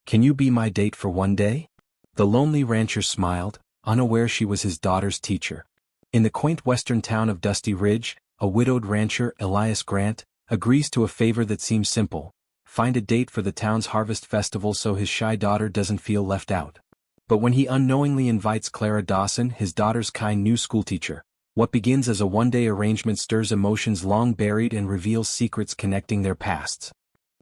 Can you be my date for one day? The lonely rancher smiled, unaware she was his daughter's teacher. In the quaint western town of Dusty Ridge, a widowed rancher, Elias Grant, agrees to a favor that seems simple: find a date for the town's harvest festival so his shy daughter doesn't feel left out. But when he unknowingly invites Clara Dawson, his daughter's kind new schoolteacher, what begins as a one-day arrangement stirs emotions long buried and reveals secrets connecting their pasts.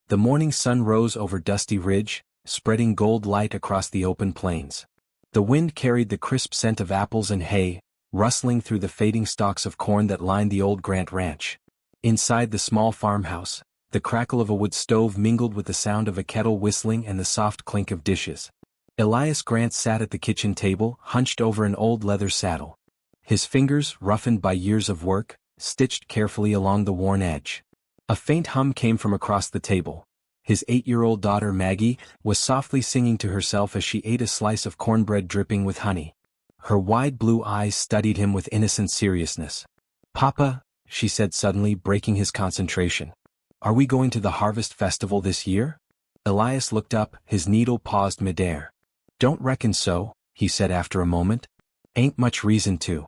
The morning sun rose over Dusty Ridge, spreading gold light across the open plains. The wind carried the crisp scent of apples and hay, rustling through the fading stalks of corn that lined the old Grant ranch. Inside the small farmhouse, the crackle of a wood stove mingled with the sound of a kettle whistling and the soft clink of dishes. Elias Grant sat at the kitchen table, hunched over an old leather saddle. His fingers, roughened by years of work, stitched carefully along the worn edge. A faint hum came from across the table. His 8-year-old daughter Maggie was softly singing to herself as she ate a slice of cornbread dripping with honey. Her wide blue eyes studied him with innocent seriousness. "Papa," she said suddenly, breaking his concentration, "are we going to the harvest festival this year?" Elias looked up, his needle paused midair. "Don't reckon so," he said after a moment. "Ain't much reason to."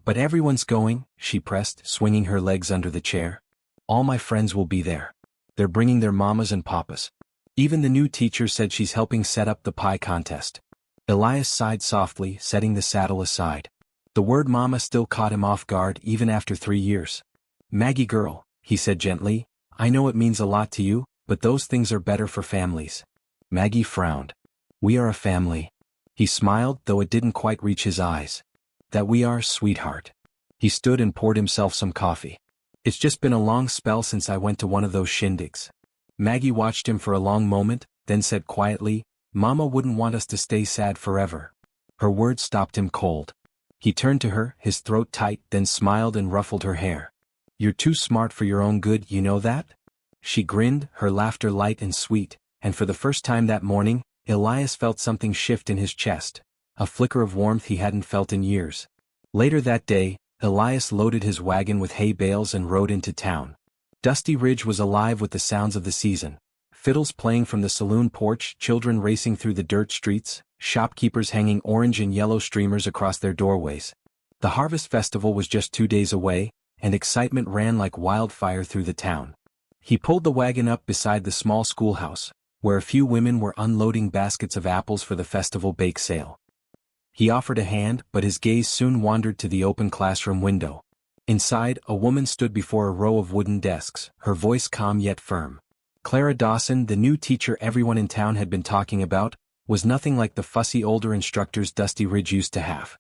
"But everyone's going," she pressed, swinging her legs under the chair. "All my friends will be there. They're bringing their mamas and papas. Even the new teacher said she's helping set up the pie contest." Elias sighed softly, setting the saddle aside. The word mama still caught him off guard even after 3 years. "Maggie girl," he said gently, "I know it means a lot to you, but those things are better for families." Maggie frowned. "We are a family." He smiled, though it didn't quite reach his eyes. "That we are, sweetheart." He stood and poured himself some coffee. "It's just been a long spell since I went to one of those shindigs." Maggie watched him for a long moment, then said quietly, "Mama wouldn't want us to stay sad forever." Her words stopped him cold. He turned to her, his throat tight, then smiled and ruffled her hair. "You're too smart for your own good, you know that?" She grinned, her laughter light and sweet, and for the first time that morning, Elias felt something shift in his chest, a flicker of warmth he hadn't felt in years. Later that day, Elias loaded his wagon with hay bales and rode into town. Dusty Ridge was alive with the sounds of the season. Fiddles playing from the saloon porch, children racing through the dirt streets, shopkeepers hanging orange and yellow streamers across their doorways. The harvest festival was just 2 days away, and excitement ran like wildfire through the town. He pulled the wagon up beside the small schoolhouse, where a few women were unloading baskets of apples for the festival bake sale. He offered a hand, but his gaze soon wandered to the open classroom window. Inside, a woman stood before a row of wooden desks, her voice calm yet firm. Clara Dawson, the new teacher everyone in town had been talking about, was nothing like the fussy older instructors Dusty Ridge used to have.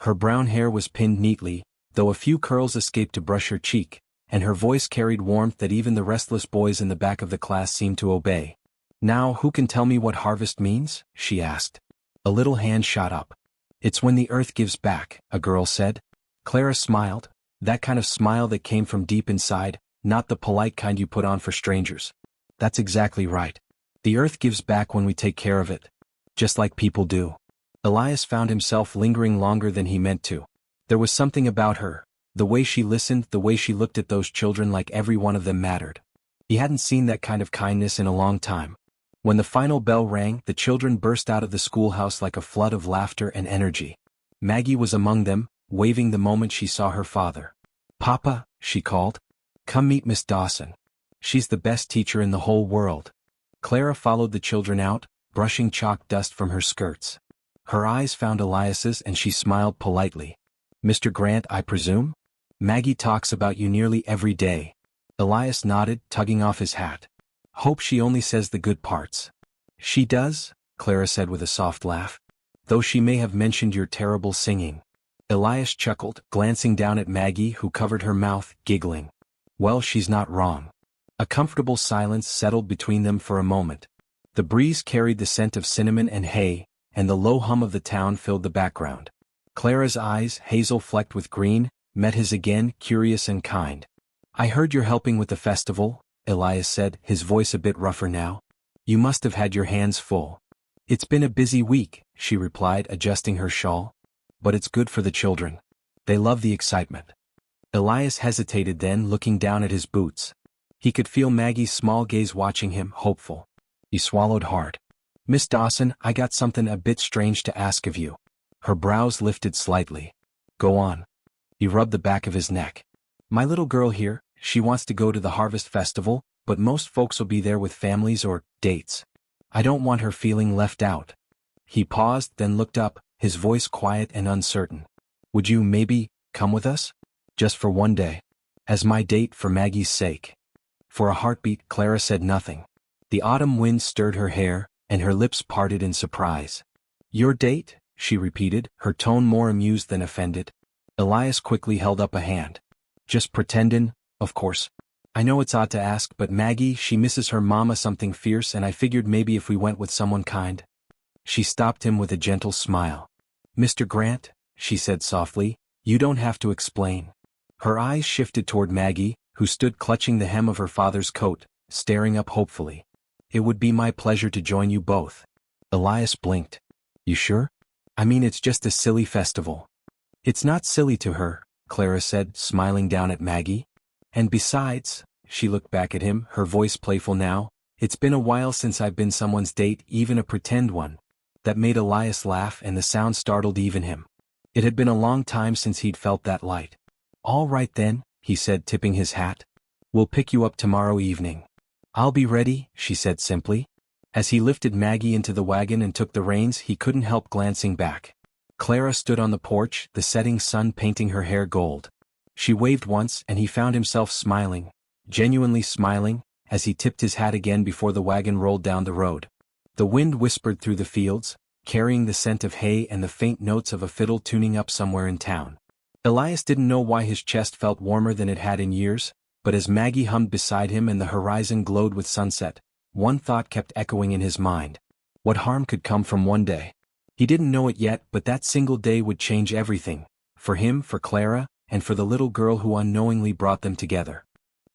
Her brown hair was pinned neatly, though a few curls escaped to brush her cheek, and her voice carried warmth that even the restless boys in the back of the class seemed to obey. "Now who can tell me what harvest means?" she asked. A little hand shot up. "It's when the earth gives back," a girl said. Clara smiled, that kind of smile that came from deep inside, not the polite kind you put on for strangers. "That's exactly right. The earth gives back when we take care of it. Just like people do." Elias found himself lingering longer than he meant to. There was something about her, the way she listened, the way she looked at those children like every one of them mattered. He hadn't seen that kind of kindness in a long time. When the final bell rang, the children burst out of the schoolhouse like a flood of laughter and energy. Maggie was among them, waving the moment she saw her father. "Papa," she called, "come meet Miss Dawson. She's the best teacher in the whole world." Clara followed the children out, brushing chalk dust from her skirts. Her eyes found Elias's and she smiled politely. "Mr. Grant, I presume? Maggie talks about you nearly every day." Elias nodded, tugging off his hat. "Hope she only says the good parts." "She does," Clara said with a soft laugh. "Though she may have mentioned your terrible singing." Elias chuckled, glancing down at Maggie, who covered her mouth, giggling. "Well, she's not wrong." A comfortable silence settled between them for a moment. The breeze carried the scent of cinnamon and hay, and the low hum of the town filled the background. Clara's eyes, hazel flecked with green, met his again, curious and kind. "I heard you're helping with the festival," Elias said, his voice a bit rougher now. "You must have had your hands full." "It's been a busy week," she replied, adjusting her shawl. "But it's good for the children. They love the excitement." Elias hesitated then, looking down at his boots. He could feel Maggie's small gaze watching him, hopeful. He swallowed hard. Miss Dawson, I got something a bit strange to ask of you. Her brows lifted slightly. Go on. He rubbed the back of his neck. My little girl here, she wants to go to the Harvest Festival, but most folks will be there with families or dates. I don't want her feeling left out. He paused, then looked up, his voice quiet and uncertain. Would you maybe come with us? Just for one day. As my date for Maggie's sake. For a heartbeat, Clara said nothing. The autumn wind stirred her hair, and her lips parted in surprise. Your date? She repeated, her tone more amused than offended. Elias quickly held up a hand. Just pretendin', of course. I know it's odd to ask, but Maggie, she misses her mama something fierce, and I figured maybe if we went with someone kind. She stopped him with a gentle smile. Mr. Grant, she said softly, you don't have to explain. Her eyes shifted toward Maggie, who stood clutching the hem of her father's coat, staring up hopefully. It would be my pleasure to join you both. Elias blinked. You sure? I mean, it's just a silly festival. It's not silly to her, Clara said, smiling down at Maggie. And besides, she looked back at him, her voice playful now, it's been a while since I've been someone's date, even a pretend one. That made Elias laugh, and the sound startled even him. It had been a long time since he'd felt that light. All right then, he said, tipping his hat. We'll pick you up tomorrow evening. I'll be ready, she said simply. As he lifted Maggie into the wagon and took the reins, he couldn't help glancing back. Clara stood on the porch, the setting sun painting her hair gold. She waved once, and he found himself smiling, genuinely smiling, as he tipped his hat again before the wagon rolled down the road. The wind whispered through the fields, carrying the scent of hay and the faint notes of a fiddle tuning up somewhere in town. Elias didn't know why his chest felt warmer than it had in years, but as Maggie hummed beside him and the horizon glowed with sunset, one thought kept echoing in his mind. What harm could come from one day? He didn't know it yet, but that single day would change everything. For him, for Clara, and for the little girl who unknowingly brought them together.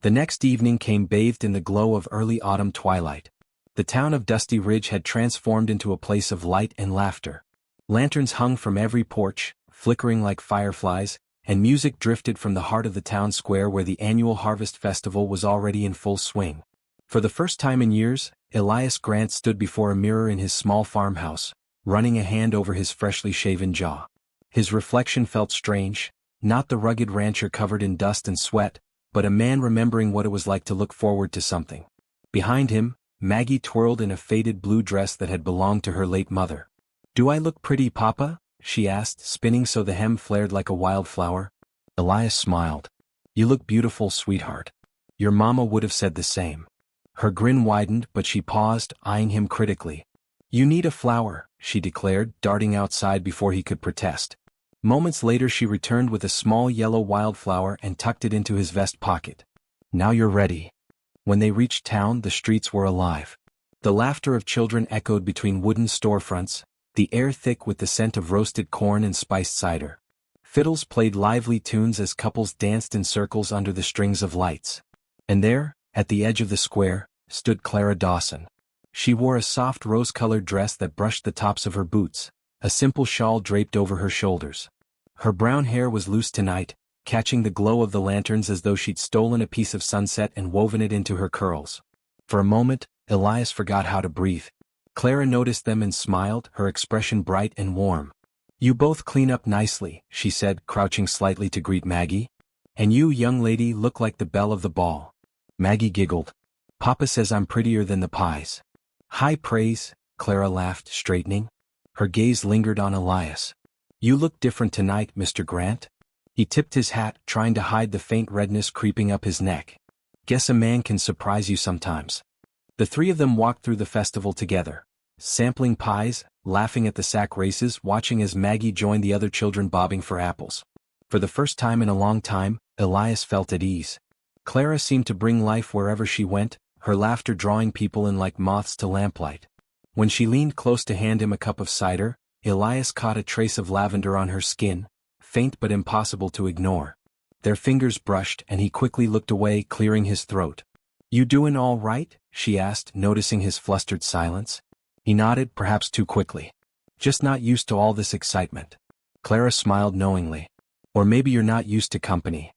The next evening came bathed in the glow of early autumn twilight. The town of Dusty Ridge had transformed into a place of light and laughter. Lanterns hung from every porch, flickering like fireflies, and music drifted from the heart of the town square where the annual Harvest Festival was already in full swing. For the first time in years, Elias Grant stood before a mirror in his small farmhouse, running a hand over his freshly shaven jaw. His reflection felt strange, not the rugged rancher covered in dust and sweat, but a man remembering what it was like to look forward to something. Behind him, Maggie twirled in a faded blue dress that had belonged to her late mother. "Do I look pretty, Papa?" she asked, spinning so the hem flared like a wildflower. Elias smiled. "You look beautiful, sweetheart. Your mama would have said the same." Her grin widened, but she paused, eyeing him critically. "You need a flower," she declared, darting outside before he could protest. Moments later she returned with a small yellow wildflower and tucked it into his vest pocket. "Now you're ready." When they reached town, the streets were alive. The laughter of children echoed between wooden storefronts, the air thick with the scent of roasted corn and spiced cider. Fiddles played lively tunes as couples danced in circles under the strings of lights. And there, at the edge of the square, stood Clara Dawson. She wore a soft rose-colored dress that brushed the tops of her boots, a simple shawl draped over her shoulders. Her brown hair was loose tonight, catching the glow of the lanterns as though she'd stolen a piece of sunset and woven it into her curls. For a moment, Elias forgot how to breathe. Clara noticed them and smiled, her expression bright and warm. "You both clean up nicely," she said, crouching slightly to greet Maggie. "And you, young lady, look like the belle of the ball." Maggie giggled. "Papa says I'm prettier than the pies." "High praise," Clara laughed, straightening. Her gaze lingered on Elias. "You look different tonight, Mr. Grant." He tipped his hat, trying to hide the faint redness creeping up his neck. "Guess a man can surprise you sometimes." The three of them walked through the festival together, sampling pies, laughing at the sack races, watching as Maggie joined the other children bobbing for apples. For the first time in a long time, Elias felt at ease. Clara seemed to bring life wherever she went, her laughter drawing people in like moths to lamplight. When she leaned close to hand him a cup of cider, Elias caught a trace of lavender on her skin, faint but impossible to ignore. Their fingers brushed and he quickly looked away, clearing his throat. "You doin' all right?" she asked, noticing his flustered silence. He nodded, perhaps too quickly. "Just not used to all this excitement." Clara smiled knowingly. "Or maybe you're not used to company."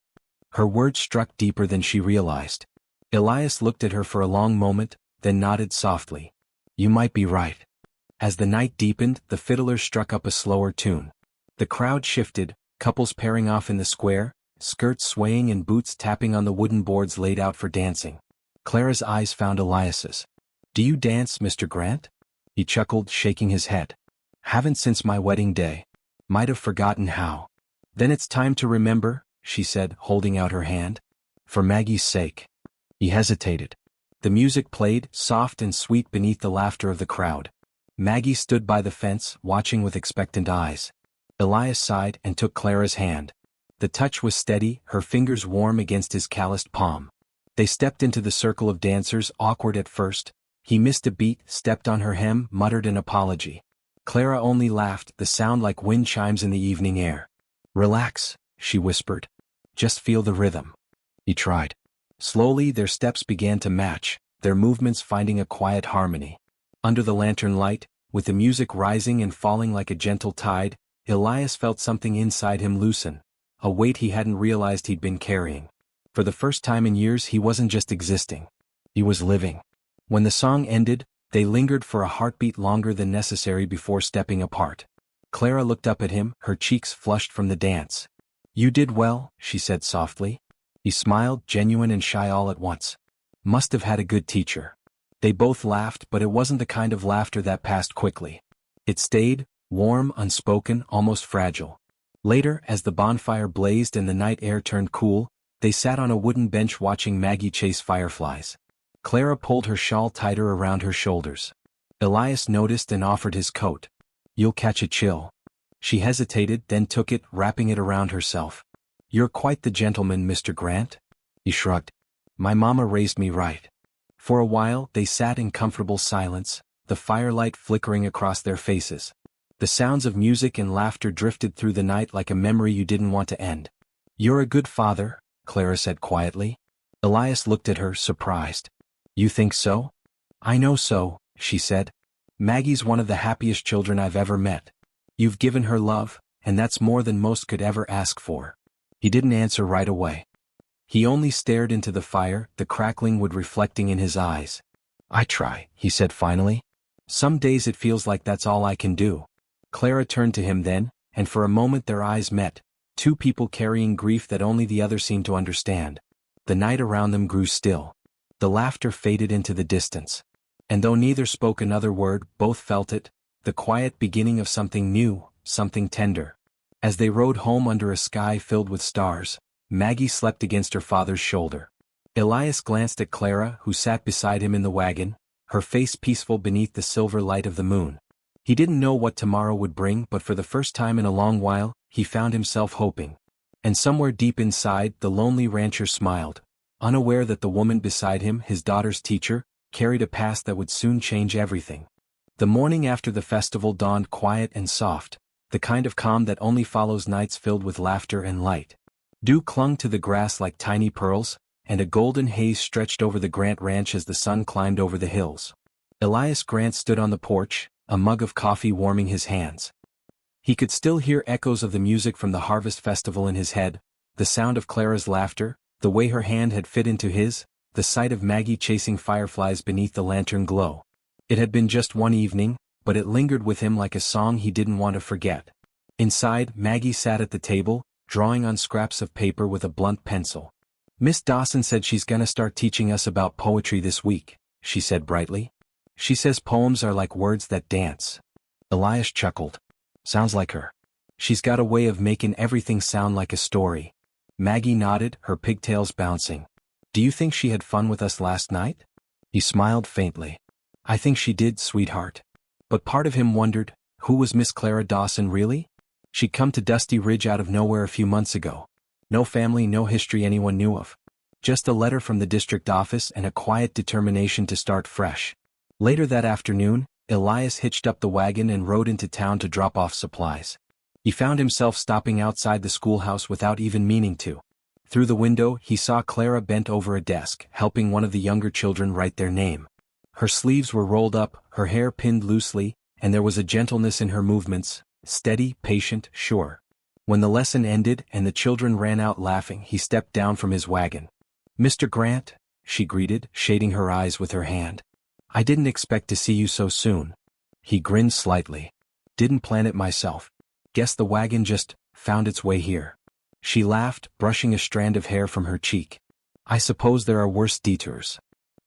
Her words struck deeper than she realized. Elias looked at her for a long moment, then nodded softly. "You might be right. As the night deepened, the fiddlers struck up a slower tune. The crowd shifted, couples pairing off in the square, skirts swaying and boots tapping on the wooden boards laid out for dancing. Clara's eyes found Elias's. "Do you dance, Mr. Grant?" He chuckled, shaking his head. "Haven't since my wedding day. Might have forgotten how." "Then it's time to remember," she said, holding out her hand. "For Maggie's sake." He hesitated. The music played, soft and sweet beneath the laughter of the crowd. Maggie stood by the fence, watching with expectant eyes. Elias sighed and took Clara's hand. The touch was steady, her fingers warm against his calloused palm. They stepped into the circle of dancers, awkward at first. He missed a beat, stepped on her hem, muttered an apology. Clara only laughed, the sound like wind chimes in the evening air. "Relax," she whispered. "Just feel the rhythm." He tried. Slowly their steps began to match, their movements finding a quiet harmony. Under the lantern light, with the music rising and falling like a gentle tide, Elias felt something inside him loosen, a weight he hadn't realized he'd been carrying. For the first time in years he wasn't just existing. He was living. When the song ended, they lingered for a heartbeat longer than necessary before stepping apart. Clara looked up at him, her cheeks flushed from the dance. "You did well," she said softly. He smiled, genuine and shy all at once. "Must have had a good teacher." They both laughed, but it wasn't the kind of laughter that passed quickly. It stayed, warm, unspoken, almost fragile. Later, as the bonfire blazed and the night air turned cool, they sat on a wooden bench watching Maggie chase fireflies. Clara pulled her shawl tighter around her shoulders. Elias noticed and offered his coat. "You'll catch a chill." She hesitated, then took it, wrapping it around herself. "You're quite the gentleman, Mr. Grant." He shrugged. "My mama raised me right." For a while, they sat in comfortable silence, the firelight flickering across their faces. The sounds of music and laughter drifted through the night like a memory you didn't want to end. "You're a good father," Clara said quietly. Elias looked at her, surprised. "You think so?" "I know so," she said. "Maggie's one of the happiest children I've ever met. You've given her love, and that's more than most could ever ask for." He didn't answer right away. He only stared into the fire, the crackling wood reflecting in his eyes. "I try," he said finally. "Some days it feels like that's all I can do." Clara turned to him then, and for a moment their eyes met, two people carrying grief that only the other seemed to understand. The night around them grew still. The laughter faded into the distance. And though neither spoke another word, both felt it, the quiet beginning of something new, something tender. As they rode home under a sky filled with stars, Maggie slept against her father's shoulder. Elias glanced at Clara, who sat beside him in the wagon, her face peaceful beneath the silver light of the moon. He didn't know what tomorrow would bring, but for the first time in a long while, he found himself hoping. And somewhere deep inside, the lonely rancher smiled, unaware that the woman beside him, his daughter's teacher, carried a past that would soon change everything. The morning after the festival dawned quiet and soft, the kind of calm that only follows nights filled with laughter and light. Dew clung to the grass like tiny pearls, and a golden haze stretched over the Grant ranch as the sun climbed over the hills. Elias Grant stood on the porch, a mug of coffee warming his hands. He could still hear echoes of the music from the harvest festival in his head, the sound of Clara's laughter, the way her hand had fit into his, the sight of Maggie chasing fireflies beneath the lantern glow. It had been just one evening, but it lingered with him like a song he didn't want to forget. Inside, Maggie sat at the table, drawing on scraps of paper with a blunt pencil. "Miss Dawson said she's gonna start teaching us about poetry this week," she said brightly. "She says poems are like words that dance." Elias chuckled. "Sounds like her. She's got a way of making everything sound like a story." Maggie nodded, her pigtails bouncing. "Do you think she had fun with us last night?" He smiled faintly. "I think she did, sweetheart." But part of him wondered, who was Miss Clara Dawson really? She'd come to Dusty Ridge out of nowhere a few months ago. No family, no history anyone knew of. Just a letter from the district office and a quiet determination to start fresh. Later that afternoon, Elias hitched up the wagon and rode into town to drop off supplies. He found himself stopping outside the schoolhouse without even meaning to. Through the window, he saw Clara bent over a desk, helping one of the younger children write their name. Her sleeves were rolled up, her hair pinned loosely, and there was a gentleness in her movements, steady, patient, sure. When the lesson ended and the children ran out laughing, he stepped down from his wagon. "Mr. Grant," she greeted, shading her eyes with her hand. "I didn't expect to see you so soon." He grinned slightly. Didn't plan it myself. Guess the wagon just found its way here. She laughed, brushing a strand of hair from her cheek. I suppose there are worse detours.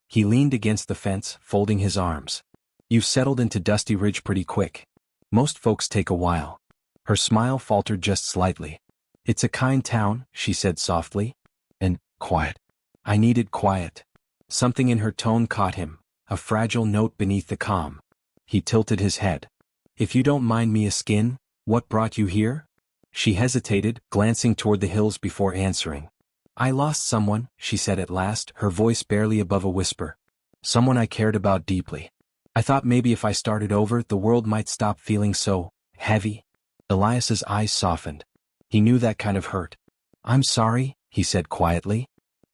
He leaned against the fence, folding his arms. You've settled into Dusty Ridge pretty quick. Most folks take a while. Her smile faltered just slightly. It's a kind town, she said softly. And quiet. I needed quiet. Something in her tone caught him, a fragile note beneath the calm. He tilted his head. If you don't mind me asking, what brought you here? She hesitated, glancing toward the hills before answering. I lost someone, she said at last, her voice barely above a whisper. Someone I cared about deeply. I thought maybe if I started over, the world might stop feeling so heavy. Elias's eyes softened. He knew that kind of hurt. I'm sorry, he said quietly.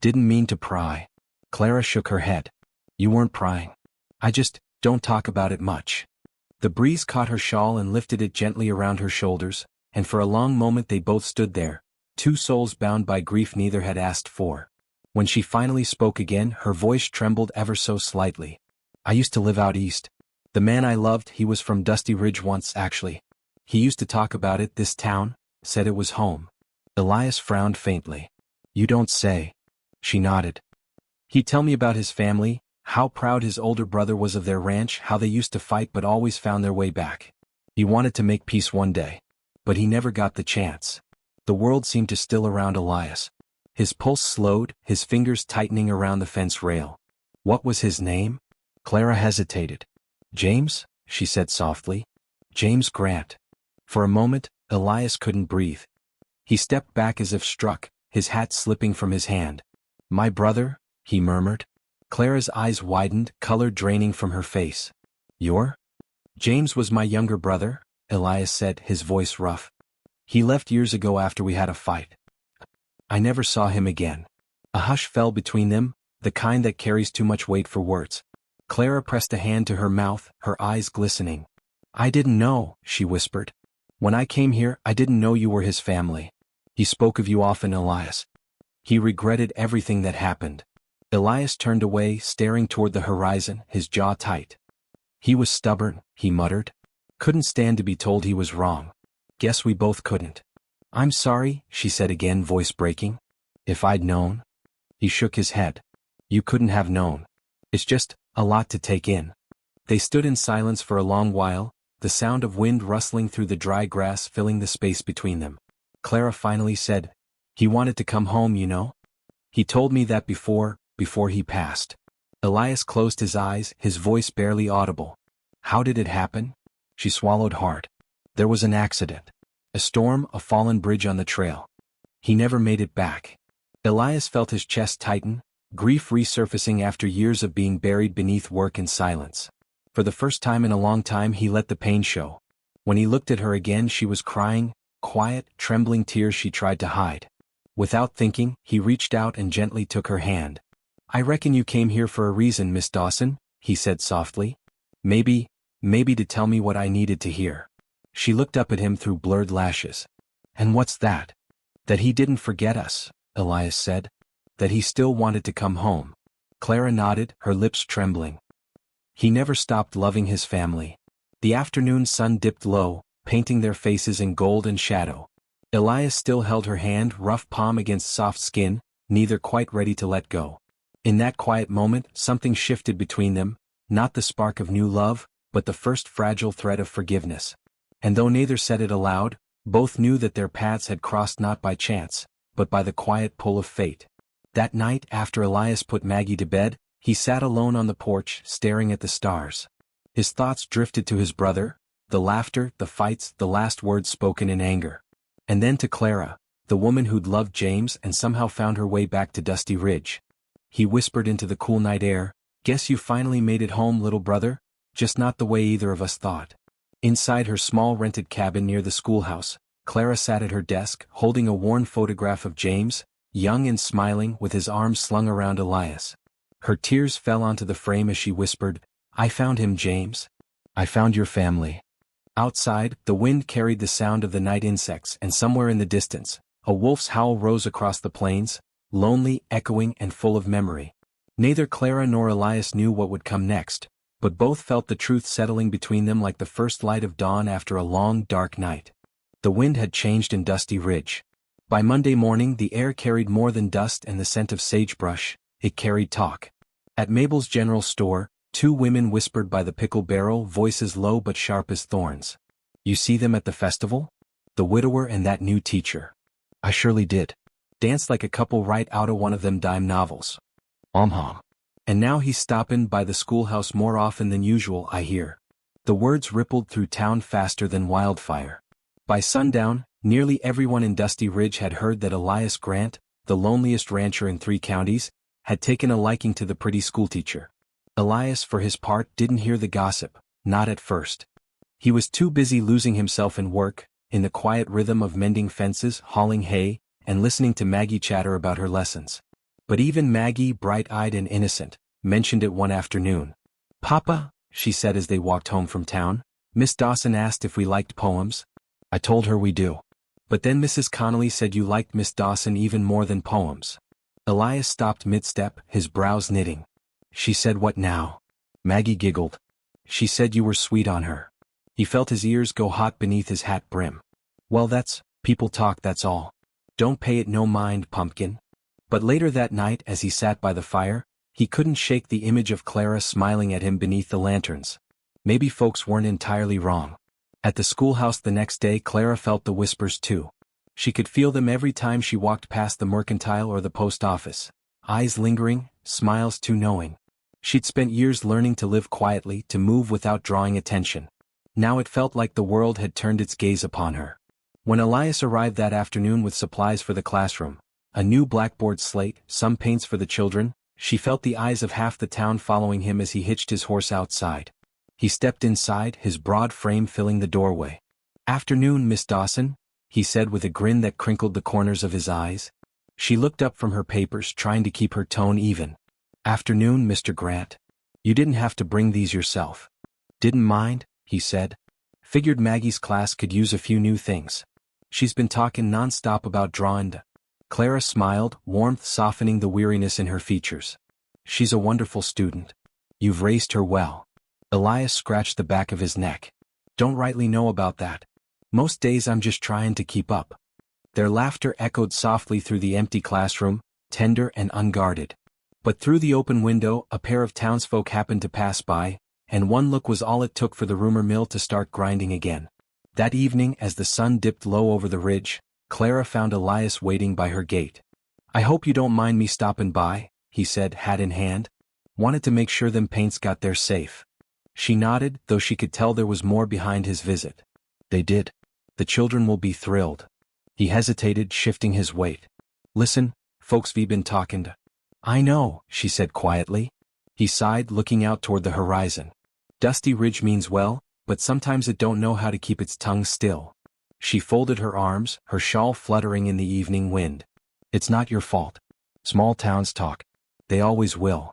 Didn't mean to pry. Clara shook her head. You weren't prying. I just don't talk about it much. The breeze caught her shawl and lifted it gently around her shoulders, and for a long moment they both stood there, two souls bound by grief neither had asked for. When she finally spoke again, her voice trembled ever so slightly. I used to live out east. The man I loved, he was from Dusty Ridge once, actually. He used to talk about it, this town, said it was home. Elias frowned faintly. You don't say. She nodded. He'd tell me about his family, how proud his older brother was of their ranch, how they used to fight but always found their way back. He wanted to make peace one day. But he never got the chance. The world seemed to still around Elias. His pulse slowed, his fingers tightening around the fence rail. What was his name? Clara hesitated. James, she said softly. James Grant. For a moment, Elias couldn't breathe. He stepped back as if struck, his hat slipping from his hand. My brother, he murmured. Clara's eyes widened, color draining from her face. Your? James was my younger brother, Elias said, his voice rough. He left years ago after we had a fight. I never saw him again. A hush fell between them, the kind that carries too much weight for words. Clara pressed a hand to her mouth, her eyes glistening. I didn't know, she whispered. When I came here, I didn't know you were his family. He spoke of you often, Elias. He regretted everything that happened. Elias turned away, staring toward the horizon, his jaw tight. He was stubborn, he muttered. Couldn't stand to be told he was wrong. Guess we both couldn't. I'm sorry, she said again, voice breaking. If I'd known. He shook his head. You couldn't have known. It's just a lot to take in. They stood in silence for a long while, the sound of wind rustling through the dry grass filling the space between them. Clara finally said, he wanted to come home, you know. He told me that before he passed. Elias closed his eyes, his voice barely audible. How did it happen? She swallowed hard. There was an accident. A storm, a fallen bridge on the trail. He never made it back. Elias felt his chest tighten, grief resurfacing after years of being buried beneath work and silence. For the first time in a long time he let the pain show. When he looked at her again she was crying, quiet, trembling tears she tried to hide. Without thinking, he reached out and gently took her hand. I reckon you came here for a reason, Miss Dawson, he said softly. Maybe to tell me what I needed to hear. She looked up at him through blurred lashes. And what's that? That he didn't forget us, Elias said. That he still wanted to come home. Clara nodded, her lips trembling. He never stopped loving his family. The afternoon sun dipped low, painting their faces in gold and shadow. Elias still held her hand, rough palm against soft skin, neither quite ready to let go. In that quiet moment, something shifted between them, not the spark of new love, but the first fragile thread of forgiveness. And though neither said it aloud, both knew that their paths had crossed not by chance, but by the quiet pull of fate. That night, after Elias put Maggie to bed, he sat alone on the porch, staring at the stars. His thoughts drifted to his brother, the laughter, the fights, the last words spoken in anger. And then to Clara, the woman who'd loved James and somehow found her way back to Dusty Ridge. He whispered into the cool night air, Guess you finally made it home, little brother? Just not the way either of us thought. Inside her small rented cabin near the schoolhouse, Clara sat at her desk, holding a worn photograph of James, young and smiling, with his arms slung around Elias. Her tears fell onto the frame as she whispered, I found him, James. I found your family. Outside, the wind carried the sound of the night insects, and somewhere in the distance, a wolf's howl rose across the plains, lonely, echoing, and full of memory. Neither Clara nor Elias knew what would come next, but both felt the truth settling between them like the first light of dawn after a long, dark night. The wind had changed in Dusty Ridge. By Monday morning the air carried more than dust and the scent of sagebrush, it carried talk. At Mabel's general store, two women whispered by the pickle barrel, voices low but sharp as thorns. "You see them at the festival? The widower and that new teacher." "I surely did. Danced like a couple right out of one of them dime novels." "And now he's stoppin' by the schoolhouse more often than usual, I hear." The words rippled through town faster than wildfire. By sundown, nearly everyone in Dusty Ridge had heard that Elias Grant, the loneliest rancher in 3 counties, had taken a liking to the pretty schoolteacher. Elias, for his part, didn't hear the gossip, not at first. He was too busy losing himself in work, in the quiet rhythm of mending fences, hauling hay, and listening to Maggie chatter about her lessons. But even Maggie, bright-eyed and innocent, mentioned it one afternoon. "Papa," she said as they walked home from town, "Miss Dawson asked if we liked poems." "I told her we do. But then Mrs. Connolly said you liked Miss Dawson even more than poems." Elias stopped mid-step, his brows knitting. "She said what now?" Maggie giggled. "She said you were sweet on her." He felt his ears go hot beneath his hat brim. "Well, people talk, that's all. Don't pay it no mind, pumpkin." But later that night as he sat by the fire, he couldn't shake the image of Clara smiling at him beneath the lanterns. Maybe folks weren't entirely wrong. At the schoolhouse the next day Clara felt the whispers too. She could feel them every time she walked past the mercantile or the post office. Eyes lingering, smiles too knowing. She'd spent years learning to live quietly, to move without drawing attention. Now it felt like the world had turned its gaze upon her. When Elias arrived that afternoon with supplies for the classroom, a new blackboard slate, some paints for the children, she felt the eyes of half the town following him as he hitched his horse outside. He stepped inside, his broad frame filling the doorway. "Afternoon, Miss Dawson," he said with a grin that crinkled the corners of his eyes. She looked up from her papers, trying to keep her tone even. "Afternoon, Mr. Grant. You didn't have to bring these yourself." "Didn't mind," he said. "Figured Maggie's class could use a few new things. She's been talking non-stop about drawing." Clara smiled, warmth softening the weariness in her features. "She's a wonderful student. You've raised her well." Elias scratched the back of his neck. "Don't rightly know about that. Most days I'm just trying to keep up." Their laughter echoed softly through the empty classroom, tender and unguarded. But through the open window a pair of townsfolk happened to pass by, and one look was all it took for the rumor mill to start grinding again. That evening as the sun dipped low over the ridge, Clara found Elias waiting by her gate. "I hope you don't mind me stopping by," he said, hat in hand. "Wanted to make sure them paints got there safe." She nodded, though she could tell there was more behind his visit. "They did. The children will be thrilled." He hesitated, shifting his weight. "Listen, folks we been talking to." "I know," she said quietly. He sighed, looking out toward the horizon. "Dusty Ridge means well, but sometimes it don't know how to keep its tongue still." She folded her arms, her shawl fluttering in the evening wind. "It's not your fault. Small towns talk. They always will."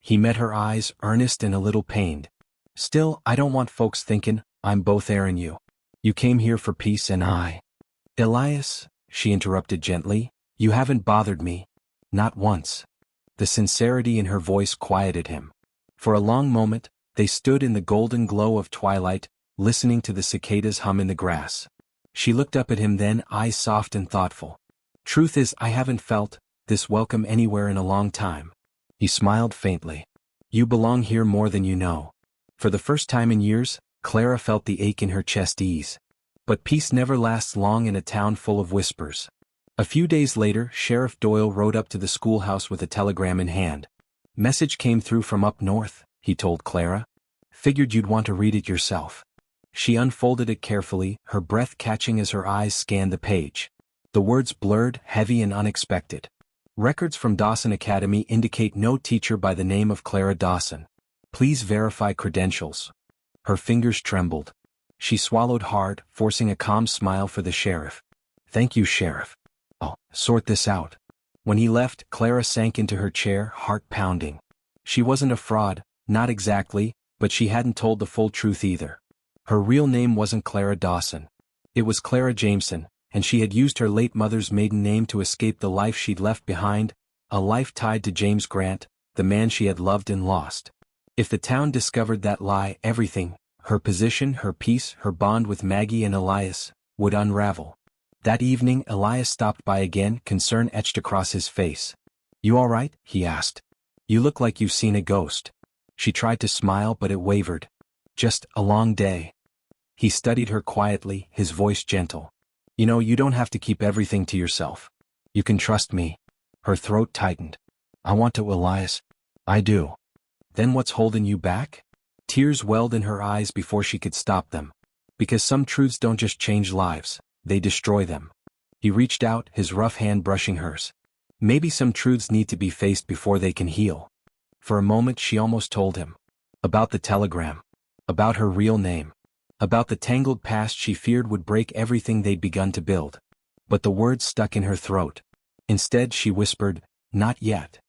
He met her eyes, earnest and a little pained. "Still, I don't want folks thinking I'm both airing you. You came here for peace and I—" "Elias," she interrupted gently, "you haven't bothered me. Not once." The sincerity in her voice quieted him. For a long moment, they stood in the golden glow of twilight, listening to the cicadas hum in the grass. She looked up at him then, eyes soft and thoughtful. "Truth is, I haven't felt this welcome anywhere in a long time." He smiled faintly. "You belong here more than you know." For the first time in years, Clara felt the ache in her chest ease. But peace never lasts long in a town full of whispers. A few days later, Sheriff Doyle rode up to the schoolhouse with a telegram in hand. "Message came through from up north," he told Clara. "Figured you'd want to read it yourself." She unfolded it carefully, her breath catching as her eyes scanned the page. The words blurred, heavy and unexpected. "Records from Dawson Academy indicate no teacher by the name of Clara Dawson. Please verify credentials." Her fingers trembled. She swallowed hard, forcing a calm smile for the sheriff. "Thank you, Sheriff. I'll sort this out." When he left, Clara sank into her chair, heart pounding. She wasn't a fraud, not exactly, but she hadn't told the full truth either. Her real name wasn't Clara Dawson. It was Clara Jameson, and she had used her late mother's maiden name to escape the life she'd left behind, a life tied to James Grant, the man she had loved and lost. If the town discovered that lie, everything, her position, her peace, her bond with Maggie and Elias, would unravel. That evening Elias stopped by again, concern etched across his face. "You all right?" he asked. "You look like you've seen a ghost." She tried to smile but it wavered. "Just a long day." He studied her quietly, his voice gentle. "You know, you don't have to keep everything to yourself. You can trust me." Her throat tightened. "I want to, Elias. I do." "Then what's holding you back?" Tears welled in her eyes before she could stop them. "Because some truths don't just change lives, they destroy them." He reached out, his rough hand brushing hers. "Maybe some truths need to be faced before they can heal." For a moment she almost told him. About the telegram. About her real name. About the tangled past she feared would break everything they'd begun to build. But the words stuck in her throat. Instead she whispered, "Not yet."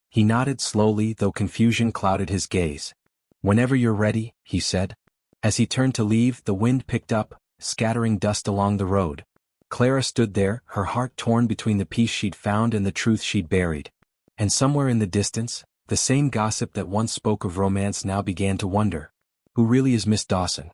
He nodded slowly, though confusion clouded his gaze. "Whenever you're ready," he said. As he turned to leave, the wind picked up, scattering dust along the road. Clara stood there, her heart torn between the peace she'd found and the truth she'd buried. And somewhere in the distance, the same gossip that once spoke of romance now began to wonder. Who really is Miss Dawson?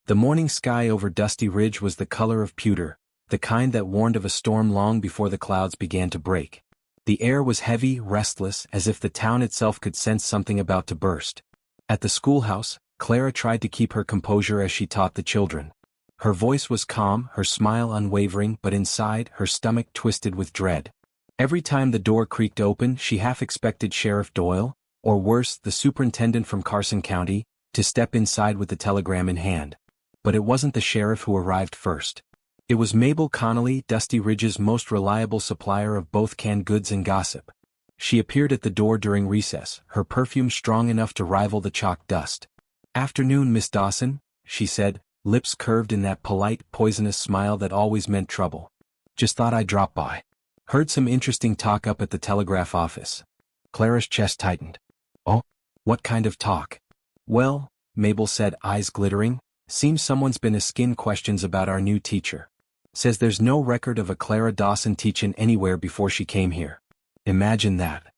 The morning sky over Dusty Ridge was the color of pewter, the kind that warned of a storm long before the clouds began to break. The air was heavy, restless, as if the town itself could sense something about to burst. At the schoolhouse, Clara tried to keep her composure as she taught the children. Her voice was calm, her smile unwavering, but inside, her stomach twisted with dread. Every time the door creaked open, she half expected Sheriff Doyle, or worse, the superintendent from Carson County, to step inside with the telegram in hand. But it wasn't the sheriff who arrived first. It was Mabel Connolly, Dusty Ridge's most reliable supplier of both canned goods and gossip. She appeared at the door during recess, her perfume strong enough to rival the chalk dust. "Afternoon, Miss Dawson," she said, lips curved in that polite, poisonous smile that always meant trouble. "Just thought I'd drop by. Heard some interesting talk up at the telegraph office." Clara's chest tightened. "Oh? What kind of talk?" "Well," Mabel said, eyes glittering, "seems someone's been asking questions about our new teacher. Says there's no record of a Clara Dawson teachin' anywhere before she came here." Imagine that.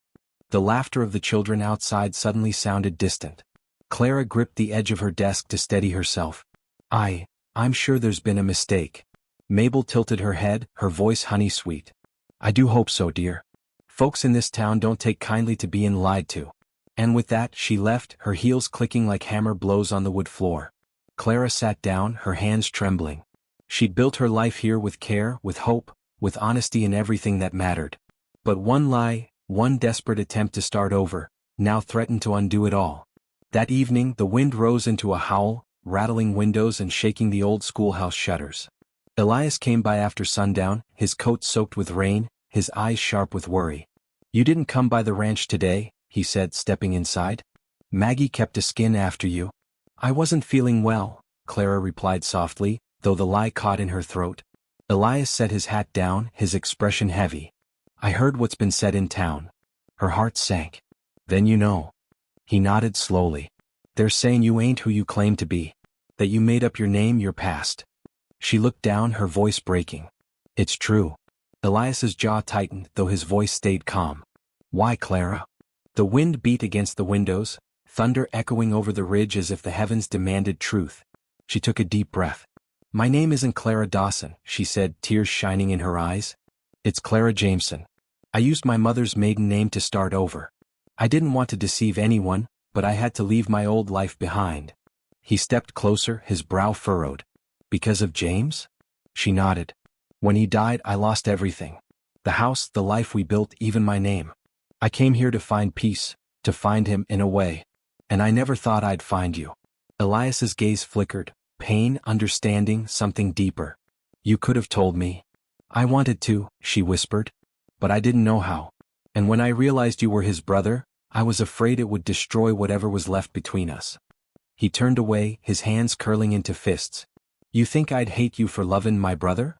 The laughter of the children outside suddenly sounded distant. Clara gripped the edge of her desk to steady herself. I'm sure there's been a mistake." Mabel tilted her head, her voice honey-sweet. "I do hope so, dear. Folks in this town don't take kindly to being lied to." And with that she left, her heels clicking like hammer blows on the wood floor. Clara sat down, her hands trembling. She'd built her life here with care, with hope, with honesty in everything that mattered. But one lie, one desperate attempt to start over, now threatened to undo it all. That evening the wind rose into a howl, rattling windows and shaking the old schoolhouse shutters. Elias came by after sundown, his coat soaked with rain, his eyes sharp with worry. "You didn't come by the ranch today," he said, stepping inside. "Maggie kept a skin after you." "I wasn't feeling well," Clara replied softly, though the lie caught in her throat. Elias set his hat down, his expression heavy. "I heard what's been said in town." Her heart sank. "Then you know." He nodded slowly. "They're saying you ain't who you claim to be. That you made up your name, your past." She looked down, her voice breaking. "It's true." Elias's jaw tightened, though his voice stayed calm. "Why, Clara?" The wind beat against the windows, thunder echoing over the ridge as if the heavens demanded truth. She took a deep breath. "My name isn't Clara Dawson," she said, tears shining in her eyes. "It's Clara Jameson. I used my mother's maiden name to start over. I didn't want to deceive anyone, but I had to leave my old life behind." He stepped closer, his brow furrowed. "Because of James?" She nodded. "When he died, I lost everything. The house, the life we built, even my name. I came here to find peace, to find him in a way. And I never thought I'd find you." Elias's gaze flickered, pain, understanding, something deeper. "You could have told me." "I wanted to," she whispered. "But I didn't know how. And when I realized you were his brother, I was afraid it would destroy whatever was left between us." He turned away, his hands curling into fists. "You think I'd hate you for lovin' my brother?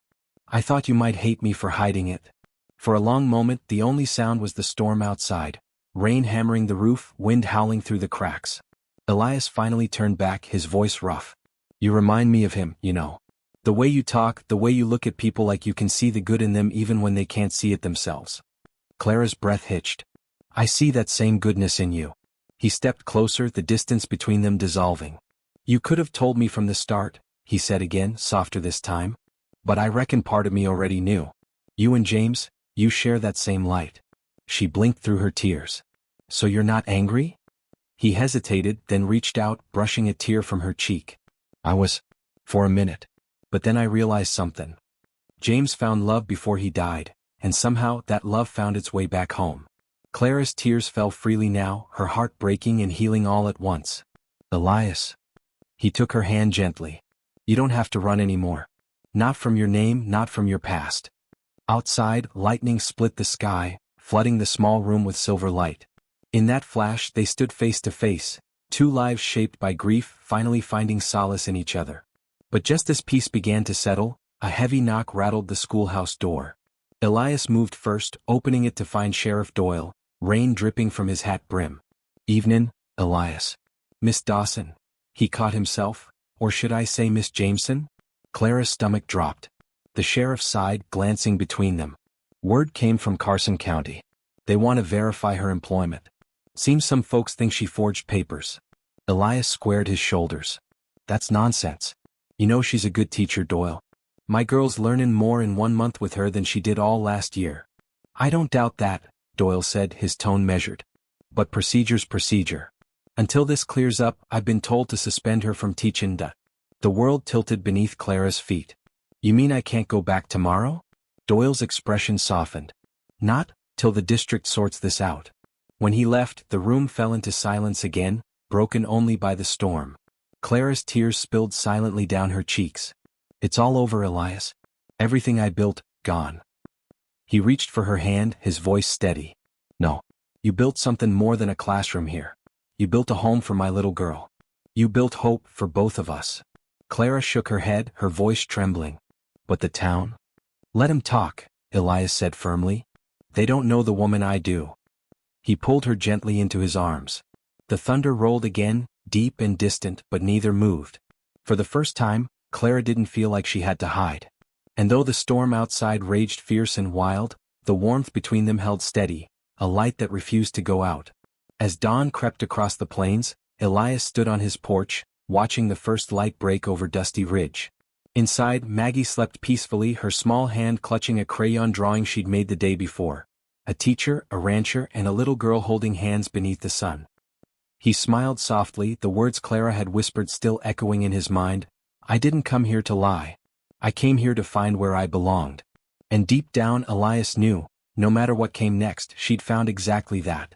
I thought you might hate me for hiding it." For a long moment the only sound was the storm outside, rain hammering the roof, wind howling through the cracks. Elias finally turned back, his voice rough. "You remind me of him, you know. The way you talk, the way you look at people like you can see the good in them even when they can't see it themselves." Clara's breath hitched. "I see that same goodness in you." He stepped closer, the distance between them dissolving. "You could have told me from the start," he said again, softer this time. "But I reckon part of me already knew. You and James, you share that same light." She blinked through her tears. "So you're not angry?" He hesitated, then reached out, brushing a tear from her cheek. "I was, for a minute. But then I realized something. James found love before he died, and somehow that love found its way back home." Clara's tears fell freely now, her heart breaking and healing all at once. "Elias." He took her hand gently. "You don't have to run anymore. Not from your name, not from your past." Outside, lightning split the sky, flooding the small room with silver light. In that flash they stood face to face, two lives shaped by grief finally finding solace in each other. But just as peace began to settle, a heavy knock rattled the schoolhouse door. Elias moved first, opening it to find Sheriff Doyle, rain dripping from his hat brim. "Evenin', Elias." "Miss Dawson." He caught himself. "Or should I say Miss Jameson?" Clara's stomach dropped. The sheriff sighed, glancing between them. "Word came from Carson County. They want to verify her employment. Seems some folks think she forged papers." Elias squared his shoulders. "That's nonsense. You know she's a good teacher, Doyle. My girl's learnin' more in 1 month with her than she did all last year." "I don't doubt that," Doyle said, his tone measured. "But procedure's procedure. Until this clears up, I've been told to suspend her from teachin'. The world tilted beneath Clara's feet. "You mean I can't go back tomorrow?" Doyle's expression softened. "Not till the district sorts this out." When he left, the room fell into silence again, broken only by the storm. Clara's tears spilled silently down her cheeks. "It's all over, Elias. Everything I built, gone." He reached for her hand, his voice steady. "No. You built something more than a classroom here. You built a home for my little girl. You built hope for both of us." Clara shook her head, her voice trembling. "But the town?" "Let him talk," Elias said firmly. "They don't know the woman I do." He pulled her gently into his arms. The thunder rolled again, deep and distant, but neither moved. For the first time, Clara didn't feel like she had to hide. And though the storm outside raged fierce and wild, the warmth between them held steady, a light that refused to go out. As dawn crept across the plains, Elias stood on his porch, watching the first light break over Dusty Ridge. Inside, Maggie slept peacefully, her small hand clutching a crayon drawing she'd made the day before. A teacher, a rancher, and a little girl holding hands beneath the sun. He smiled softly, the words Clara had whispered still echoing in his mind. "I didn't come here to lie. I came here to find where I belonged." And deep down Elias knew, no matter what came next, she'd found exactly that.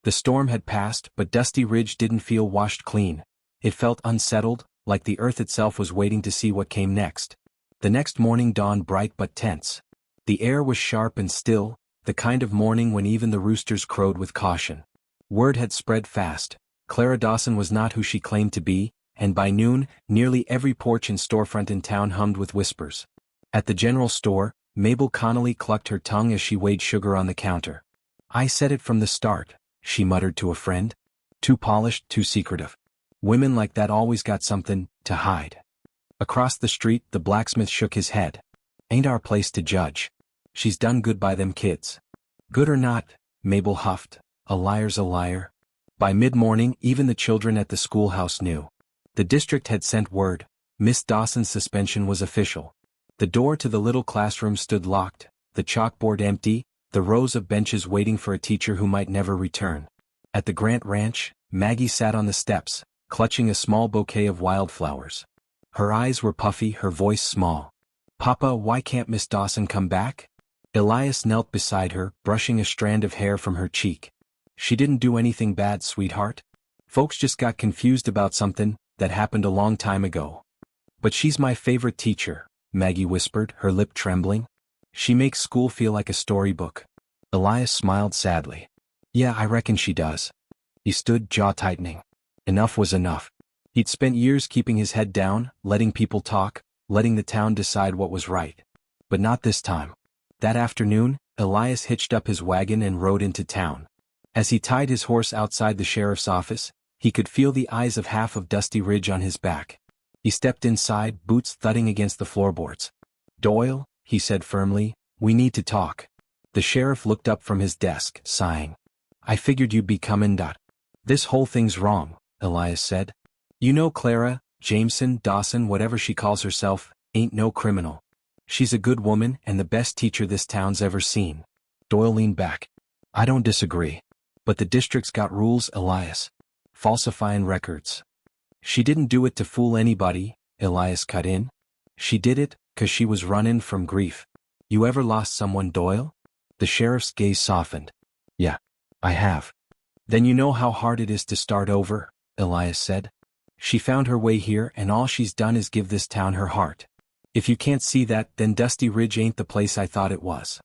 The storm had passed, but Dusty Ridge didn't feel washed clean. It felt unsettled, like the earth itself was waiting to see what came next. The next morning dawned bright but tense. The air was sharp and still, the kind of morning when even the roosters crowed with caution. Word had spread fast. Clara Dawson was not who she claimed to be, and by noon, nearly every porch and storefront in town hummed with whispers. At the general store, Mabel Connolly clucked her tongue as she weighed sugar on the counter. "I said it from the start," she muttered to a friend. "Too polished, too secretive. Women like that always got something to hide." Across the street, the blacksmith shook his head. "Ain't our place to judge. She's done good by them kids." "Good or not," Mabel huffed, "a liar's a liar." By mid-morning, even the children at the schoolhouse knew. The district had sent word. Miss Dawson's suspension was official. The door to the little classroom stood locked, the chalkboard empty, the rows of benches waiting for a teacher who might never return. At the Grant Ranch, Maggie sat on the steps, clutching a small bouquet of wildflowers. Her eyes were puffy, her voice small. "Papa, why can't Miss Dawson come back?" Elias knelt beside her, brushing a strand of hair from her cheek. "She didn't do anything bad, sweetheart. Folks just got confused about something that happened a long time ago." "But she's my favorite teacher," Maggie whispered, her lip trembling. "She makes school feel like a storybook." Elias smiled sadly. "Yeah, I reckon she does." He stood, jaw tightening. Enough was enough. He'd spent years keeping his head down, letting people talk, letting the town decide what was right. But not this time. That afternoon, Elias hitched up his wagon and rode into town. As he tied his horse outside the sheriff's office, he could feel the eyes of half of Dusty Ridge on his back. He stepped inside, boots thudding against the floorboards. "Doyle," he said firmly, "we need to talk." The sheriff looked up from his desk, sighing. "I figured you'd be comin'. This whole thing's wrong, Elias said. You know Clara, Jameson, Dawson, whatever she calls herself, ain't no criminal. She's a good woman and the best teacher this town's ever seen. Doyle leaned back. I don't disagree. But the district's got rules, Elias. Falsifying records. She didn't do it to fool anybody, Elias cut in. She did it, 'cause she was running from grief. You ever lost someone, Doyle? The sheriff's gaze softened. Yeah, I have. Then you know how hard it is to start over, Elias said. She found her way here and all she's done is give this town her heart. If you can't see that, then Dusty Ridge ain't the place I thought it was.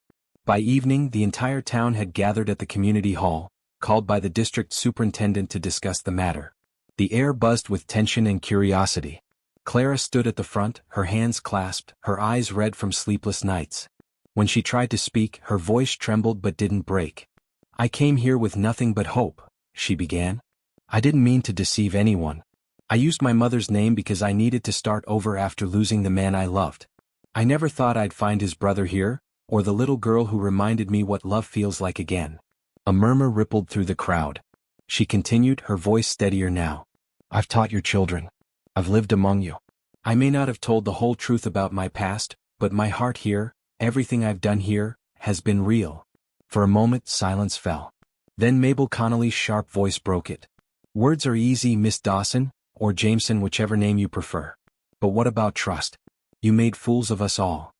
By evening, the entire town had gathered at the community hall, called by the district superintendent to discuss the matter. The air buzzed with tension and curiosity. Clara stood at the front, her hands clasped, her eyes red from sleepless nights. When she tried to speak, her voice trembled but didn't break. I came here with nothing but hope, she began. I didn't mean to deceive anyone. I used my mother's name because I needed to start over after losing the man I loved. I never thought I'd find his brother here, or the little girl who reminded me what love feels like again. A murmur rippled through the crowd. She continued, her voice steadier now. I've taught your children. I've lived among you. I may not have told the whole truth about my past, but my heart here, everything I've done here, has been real. For a moment silence fell. Then Mabel Connolly's sharp voice broke it. Words are easy, Miss Dawson, or Jameson, whichever name you prefer. But what about trust? You made fools of us all.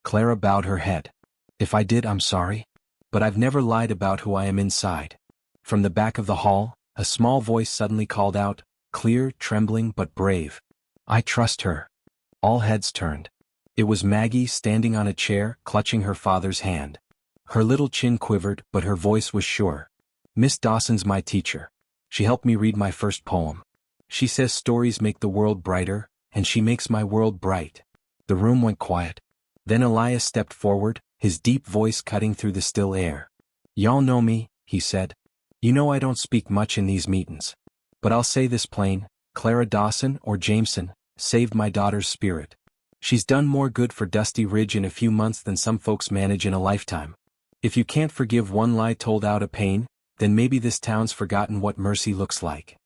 Clara bowed her head. If I did, I'm sorry. But I've never lied about who I am inside. From the back of the hall, a small voice suddenly called out, clear, trembling but brave. I trust her. All heads turned. It was Maggie standing on a chair, clutching her father's hand. Her little chin quivered, but her voice was sure. Miss Dawson's my teacher. She helped me read my first poem. She says stories make the world brighter, and she makes my world bright. The room went quiet. Then Elias stepped forward, his deep voice cutting through the still air. Y'all know me, he said. You know I don't speak much in these meetings. But I'll say this plain, Clara Dawson or Jameson saved my daughter's spirit. She's done more good for Dusty Ridge in a few months than some folks manage in a lifetime. If you can't forgive one lie told out of pain, then maybe this town's forgotten what mercy looks like.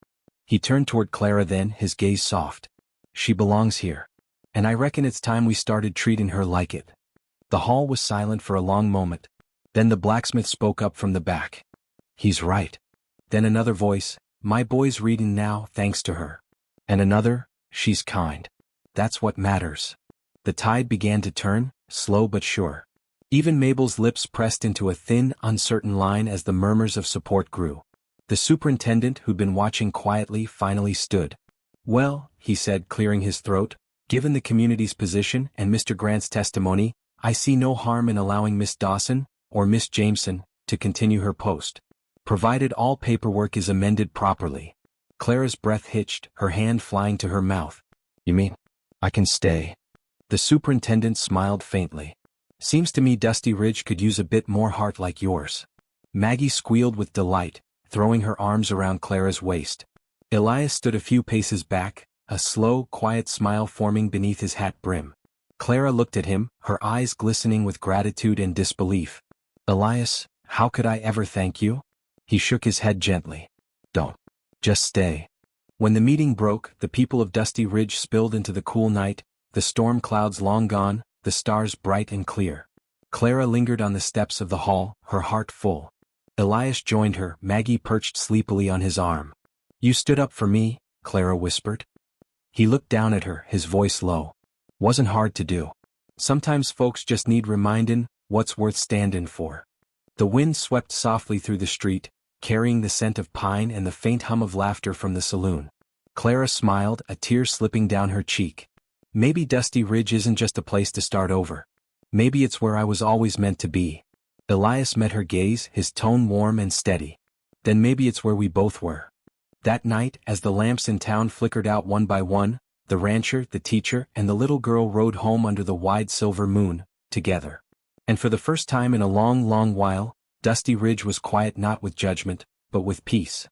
He turned toward Clara then, his gaze soft. She belongs here. And I reckon it's time we started treating her like it. The hall was silent for a long moment. Then the blacksmith spoke up from the back. He's right. Then another voice, my boy's reading now, thanks to her. And another, she's kind. That's what matters. The tide began to turn, slow but sure. Even Mabel's lips pressed into a thin, uncertain line as the murmurs of support grew. The superintendent, who'd been watching quietly, finally stood. Well, he said, clearing his throat, given the community's position and Mr. Grant's testimony, I see no harm in allowing Miss Dawson, or Miss Jameson, to continue her post. Provided all paperwork is amended properly. Clara's breath hitched, her hand flying to her mouth. You mean, I can stay? The superintendent smiled faintly. Seems to me Dusty Ridge could use a bit more heart like yours. Maggie squealed with delight, throwing her arms around Clara's waist. Elias stood a few paces back, a slow, quiet smile forming beneath his hat brim. Clara looked at him, her eyes glistening with gratitude and disbelief. Elias, how could I ever thank you? He shook his head gently. Don't. Just stay. When the meeting broke, the people of Dusty Ridge spilled into the cool night, the storm clouds long gone, the stars bright and clear. Clara lingered on the steps of the hall, her heart full. Elias joined her, Maggie perched sleepily on his arm. You stood up for me, Clara whispered. He looked down at her, his voice low. Wasn't hard to do. Sometimes folks just need remindin' what's worth standin' for. The wind swept softly through the street, carrying the scent of pine and the faint hum of laughter from the saloon. Clara smiled, a tear slipping down her cheek. Maybe Dusty Ridge isn't just a place to start over. Maybe it's where I was always meant to be. Elias met her gaze, his tone warm and steady. Then maybe it's where we both were. That night, as the lamps in town flickered out one by one, the rancher, the teacher, and the little girl rode home under the wide silver moon, together. And for the first time in a long, long while, Dusty Ridge was quiet not with judgment, but with peace.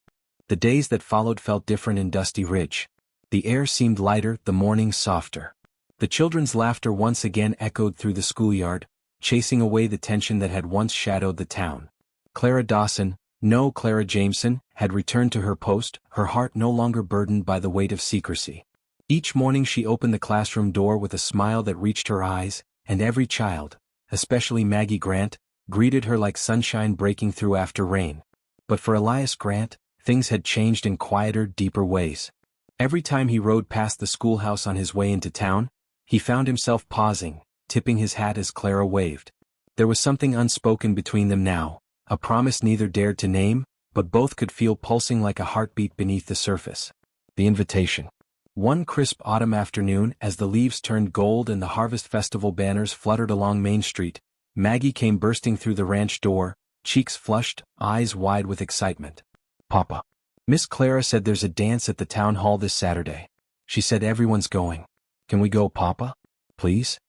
The days that followed felt different in Dusty Ridge. The air seemed lighter, the mornings softer. The children's laughter once again echoed through the schoolyard, chasing away the tension that had once shadowed the town. Clara Dawson, no Clara Jameson, had returned to her post, her heart no longer burdened by the weight of secrecy. Each morning she opened the classroom door with a smile that reached her eyes, and every child, especially Maggie Grant, greeted her like sunshine breaking through after rain. But for Elias Grant, things had changed in quieter, deeper ways. Every time he rode past the schoolhouse on his way into town, he found himself pausing, tipping his hat as Clara waved. There was something unspoken between them now, a promise neither dared to name, but both could feel pulsing like a heartbeat beneath the surface. The invitation. One crisp autumn afternoon, as the leaves turned gold and the Harvest Festival banners fluttered along Main Street, Maggie came bursting through the ranch door, cheeks flushed, eyes wide with excitement. "Papa. Miss Clara said there's a dance at the town hall this Saturday. She said everyone's going. Can we go, Papa? Please?"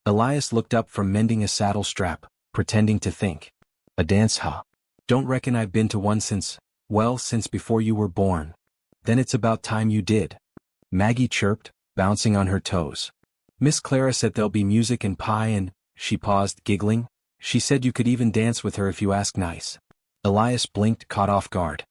Elias looked up from mending a saddle strap, pretending to think. "A dance, huh? Don't reckon I've been to one since before you were born. Then it's about time you did," Maggie chirped, bouncing on her toes. "Miss Clara said there'll be music and pie and," she paused, giggling, "she said you could even dance with her if you ask nice." Elias blinked, caught off guard.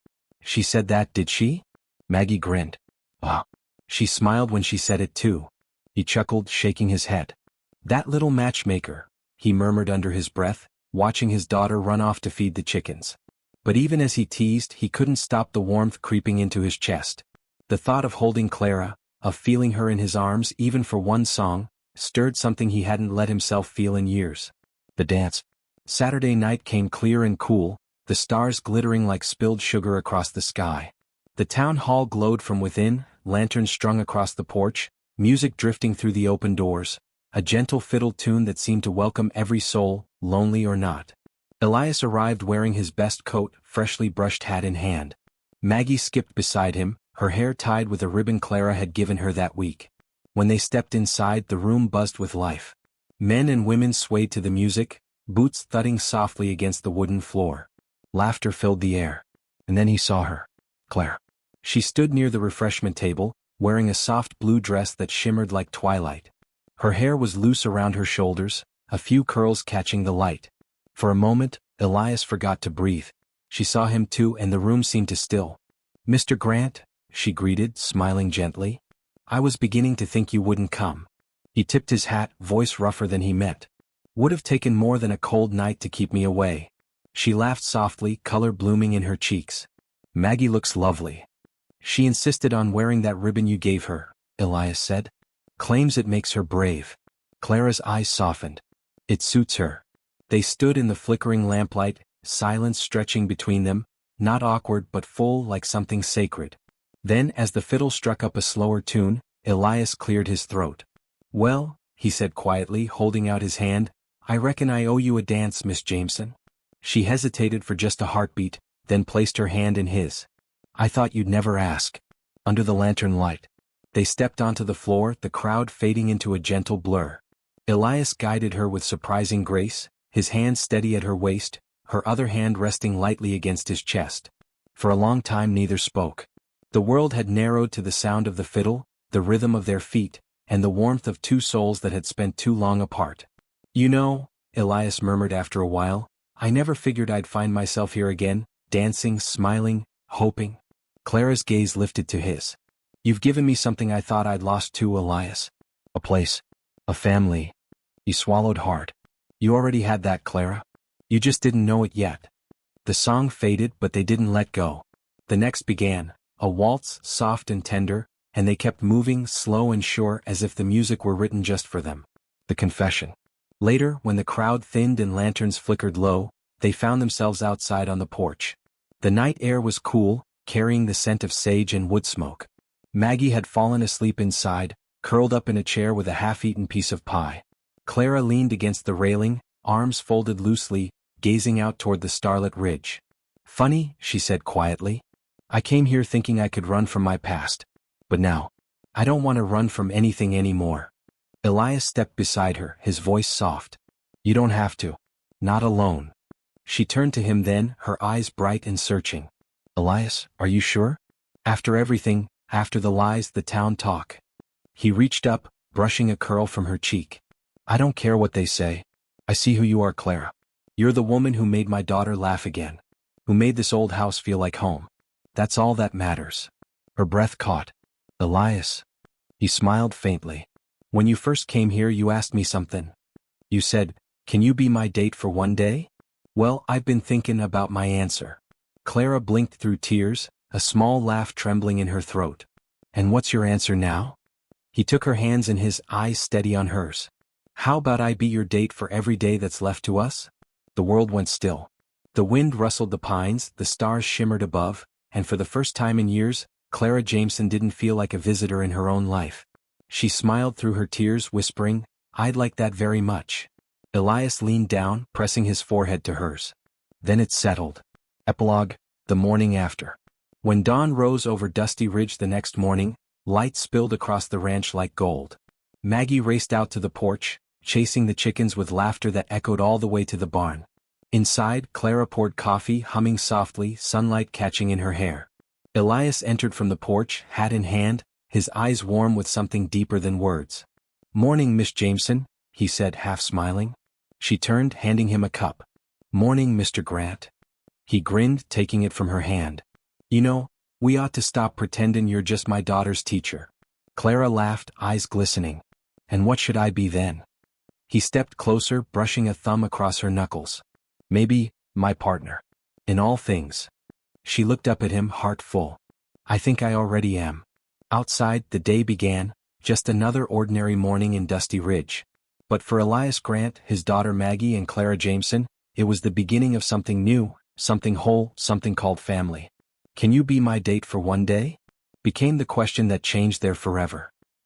"She said that, did she?" Maggie grinned. "Ah." She smiled when she said it too. He chuckled, shaking his head. "That little matchmaker," he murmured under his breath, watching his daughter run off to feed the chickens. But even as he teased, he couldn't stop the warmth creeping into his chest. The thought of holding Clara, of feeling her in his arms even for one song, stirred something he hadn't let himself feel in years. The dance. Saturday night came clear and cool, the stars glittering like spilled sugar across the sky. The town hall glowed from within, lanterns strung across the porch, music drifting through the open doors, a gentle fiddle tune that seemed to welcome every soul, lonely or not. Elias arrived wearing his best coat, freshly brushed hat in hand. Maggie skipped beside him, her hair tied with a ribbon Clara had given her that week. When they stepped inside, the room buzzed with life. Men and women swayed to the music, boots thudding softly against the wooden floor. Laughter filled the air. And then he saw her. Clara. She stood near the refreshment table, wearing a soft blue dress that shimmered like twilight. Her hair was loose around her shoulders, a few curls catching the light. For a moment, Elias forgot to breathe. She saw him too, and the room seemed to still. "Mr. Grant," she greeted, smiling gently. "I was beginning to think you wouldn't come." He tipped his hat, voice rougher than he meant. "Would have taken more than a cold night to keep me away." She laughed softly, color blooming in her cheeks. "Maggie looks lovely." "She insisted on wearing that ribbon you gave her," Elias said. "Claims it makes her brave." Clara's eyes softened. "It suits her." They stood in the flickering lamplight, silence stretching between them, not awkward but full like something sacred. Then, as the fiddle struck up a slower tune, Elias cleared his throat. "Well," he said quietly, holding out his hand, "I reckon I owe you a dance, Miss Jameson." She hesitated for just a heartbeat, then placed her hand in his. "I thought you'd never ask." Under the lantern light, they stepped onto the floor, the crowd fading into a gentle blur. Elias guided her with surprising grace, his hand steady at her waist, her other hand resting lightly against his chest. For a long time neither spoke. The world had narrowed to the sound of the fiddle, the rhythm of their feet, and the warmth of two souls that had spent too long apart. "You know," Elias murmured after a while, "I never figured I'd find myself here again, dancing, smiling, hoping." Clara's gaze lifted to his. "You've given me something I thought I'd lost too, Elias. A place. A family." He swallowed hard. "You already had that, Clara. You just didn't know it yet." The song faded, but they didn't let go. The next began, a waltz, soft and tender, and they kept moving, slow and sure, as if the music were written just for them. The confession. Later, when the crowd thinned and lanterns flickered low, they found themselves outside on the porch. The night air was cool, carrying the scent of sage and wood smoke. Maggie had fallen asleep inside, curled up in a chair with a half-eaten piece of pie. Clara leaned against the railing, arms folded loosely, gazing out toward the starlit ridge. "Funny," she said quietly. "I came here thinking I could run from my past. But now, I don't want to run from anything anymore." Elias stepped beside her, his voice soft. "You don't have to. Not alone." She turned to him then, her eyes bright and searching. "Elias, are you sure? After everything, after the lies, the town talk." He reached up, brushing a curl from her cheek. "I don't care what they say. I see who you are, Clara. You're the woman who made my daughter laugh again. Who made this old house feel like home. That's all that matters. Her breath caught. Elias. He smiled faintly. When you first came here you asked me something. You said, "Can you be my date for one day?" Well, I've been thinking about my answer. Clara blinked through tears, a small laugh trembling in her throat. And what's your answer now? He took her hands in his, eyes steady on hers. How about I be your date for every day that's left to us? The world went still. The wind rustled the pines, the stars shimmered above, and for the first time in years, Clara Jameson didn't feel like a visitor in her own life. She smiled through her tears, whispering, "I'd like that very much." Elias leaned down, pressing his forehead to hers. Then it settled. Epilogue, the morning after. When dawn rose over Dusty Ridge the next morning, light spilled across the ranch like gold. Maggie raced out to the porch, chasing the chickens with laughter that echoed all the way to the barn. Inside, Clara poured coffee, humming softly, sunlight catching in her hair. Elias entered from the porch, hat in hand, his eyes warm with something deeper than words. "Morning, Miss Jameson," he said, half smiling. She turned, handing him a cup. "Morning, Mr. Grant." He grinned, taking it from her hand. "You know, we ought to stop pretending you're just my daughter's teacher." Clara laughed, eyes glistening. "And what should I be then?" He stepped closer, brushing a thumb across her knuckles. "Maybe, my partner. In all things." She looked up at him, heart full. "I think I already am." Outside, the day began, just another ordinary morning in Dusty Ridge. But for Elias Grant, his daughter Maggie and Clara Jameson, it was the beginning of something new, something whole, something called family. "Can you be my date for one day?" became the question that changed their forever.